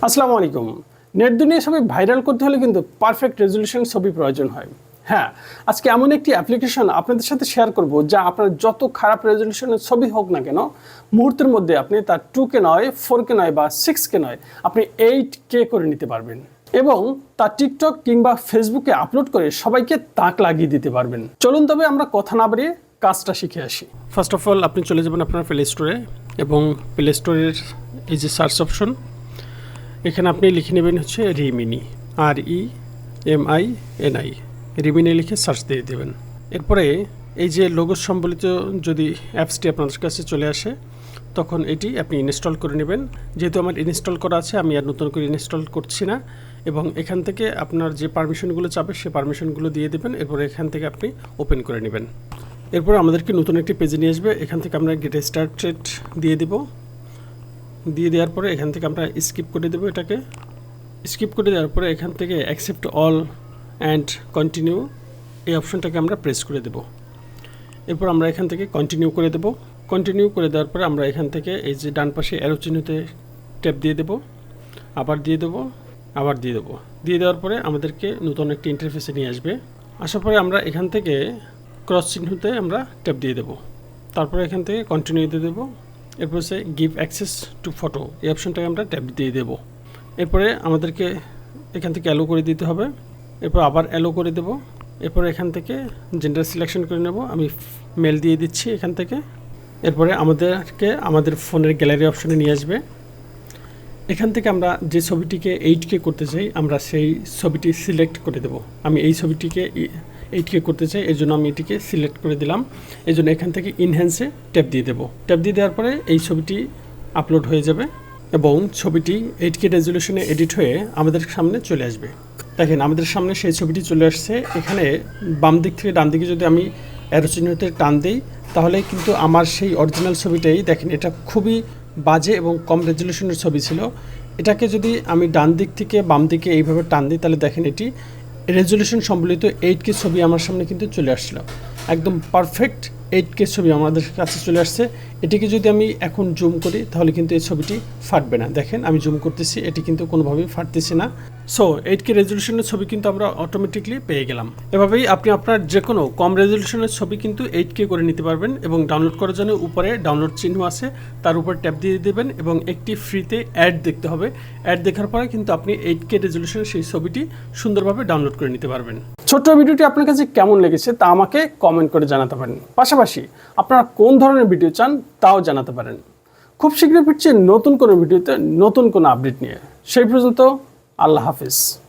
আসসালামু আলাইকুম। নেট দুনিয়া সবাই ভাইরাল করতে হলে কিন্তু পারফেক্ট রেজলিউশন ছবি প্রয়োজন হয়। হ্যাঁ, আজকে এমন একটি অ্যাপ্লিকেশন আপনাদের সাথে শেয়ার করব যা আপনার যত খারাপ রেজলিউশনের ছবি হোক না কেন মুহূর্তের মধ্যে আপনি তার 2K নয়, 4K নয় বা 6K নয়, আপনি 8K করে নিতে পারবেন এবং তা টিকটক কিংবা ফেসবুকে আপলোড করে সবাইকে তাক লাগিয়ে দিতে পারবেন। চলুন তবে আমরা কথা না বাড়িয়ে কাজটা শিখে আসি। ফার্স্ট অফ অল আপনি চলে যাবেন আপনার প্লে স্টোরে এবং প্লে স্টোরের এই যে সার্চ অপশন, এখানে আপনি লিখে নেবেন হচ্ছে রিমিনি, REMINI, রিমিনি লিখে সার্চ দিয়ে দেবেন। এরপরে এই যে লোগো সম্বলিত যদি অ্যাপসটি আপনাদের কাছে চলে আসে তখন এটি আপনি ইনস্টল করে নেবেন। যেহেতু আমার ইনস্টল করা আছে আমি আর নতুন করে ইনস্টল করছি না, এবং এখান থেকে আপনার যে পারমিশনগুলো চাবে সে পারমিশনগুলো দিয়ে দেবেন। এরপরে এখান থেকে আপনি ওপেন করে নেবেন। এরপর আমাদেরকে নতুন একটি পেজে নিয়ে আসবে। এখান থেকে আমরা গেট স্টার্টেড দিয়ে দেওয়ার পরে এখান থেকে আমরা স্কিপ করে দেবো। এটাকে স্কিপ করে দেওয়ার পরে এখান থেকে অ্যাকসেপ্ট অল অ্যান্ড কন্টিনিউ এই অপশনটাকে আমরা প্রেস করে দেব। এরপর আমরা এখান থেকে কন্টিনিউ করে দেব। কন্টিনিউ করে দেওয়ার পরে আমরা এখান থেকে এই যে ডান পাশে অ্যারো চিহ্নতে ট্যাপ দিয়ে দেব, আবার দিয়ে দেবো, আবার দিয়ে দেবো। দিয়ে দেওয়ার পরে আমাদেরকে নতুন একটি ইন্টারফেসে নিয়ে আসবে। আসার পরে আমরা এখান থেকে ক্রস চিহ্নতে আমরা ট্যাপ দিয়ে দেবো। তারপরে এখান থেকে কন্টিনিউ দিয়ে দেবো। এরপর সে গিভ অ্যাক্সেস টু ফটো এই অপশনটাকে আমরা ট্যাপ দিয়ে দেবো। এরপরে আমাদেরকে এখান থেকে অ্যালো করে দিতে হবে। এরপর আবার অ্যালো করে দেব। এরপর এখান থেকে জেন্ডার সিলেকশন করে নেব, আমি মেল দিয়ে দিচ্ছি এখান থেকে। এরপরে আমাদেরকে আমাদের ফোনের গ্যালারি অপশনে নিয়ে আসবে। এখান থেকে আমরা যে ছবিটিকে 8K করতে চাই আমরা সেই ছবিটি সিলেক্ট করে দেব। আমি এই ছবিটিকে 8K করতে চাই, এই জন্য আমি এটিকে সিলেক্ট করে দিলাম। এই জন্য এখান থেকে ইনহ্যান্সে ট্যাপ দিয়ে দেবো। ট্যাপ দিয়ে দেওয়ার পরে এই ছবিটি আপলোড হয়ে যাবে এবং ছবিটি 8K রেজলিউশনে এডিট হয়ে আমাদের সামনে চলে আসবে। দেখেন আমাদের সামনে সেই ছবিটি চলে আসছে। এখানে বাম দিক থেকে ডান দিকে যদি আমি অ্যারো চিহ্নতে টান দিই তাহলে কিন্তু আমার সেই অরিজিনাল ছবিটাই, দেখেন এটা খুবই বাজে এবং কম রেজলিউশনের ছবি ছিল। এটাকে যদি আমি ডান দিক থেকে বাম দিকে এইভাবে টান দিই তাহলে দেখেন এটি রেজলিউশন সম্বলিত 8K ছবি আমার সামনে কিন্তু চলে আসছিল। একদম পারফেক্ট 8K ছবি আমাদের কাছে চলে আসছে। এটিকে যদি আমি এখন জুম করি তাহলে কিন্তু এই ছবিটি ফাটবে না। দেখেন আমি জুম করতেছি, এটি কিন্তু কোনোভাবেই ফাটতেছে না। সো 8K রেজলিউশনের ছবি কিন্তু আমরা অটোমেটিকলি পেয়ে গেলাম। এভাবেই আপনি আপনার যে কোনো কম রেজলিউশনের ছবি কিন্তু 8K করে নিতে পারবেন এবং ডাউনলোড করার জন্য উপরে ডাউনলোড চিহ্ন আছে, তার উপর ট্যাপ দিয়ে দেবেন এবং একটি ফ্রিতে অ্যাড দেখতে হবে। অ্যাড দেখার পরে কিন্তু আপনি 8K রেজলিউশনের সেই ছবিটি সুন্দরভাবে ডাউনলোড করে নিতে পারবেন। ছোট্ট ভিডিওটি আপনার কাছে কেমন লেগেছে তা আমাকে কমেন্ট করে জানাতে পারেন। পাশাপাশি আপনারা কোন ধরনের ভিডিও চান তাও জানাতে পারেন। খুব শীঘ্রই ফিরছি নতুন কোনো ভিডিওতে নতুন কোনো আপডেট নিয়ে। সেই পর্যন্ত আল্লাহ হাফিজ।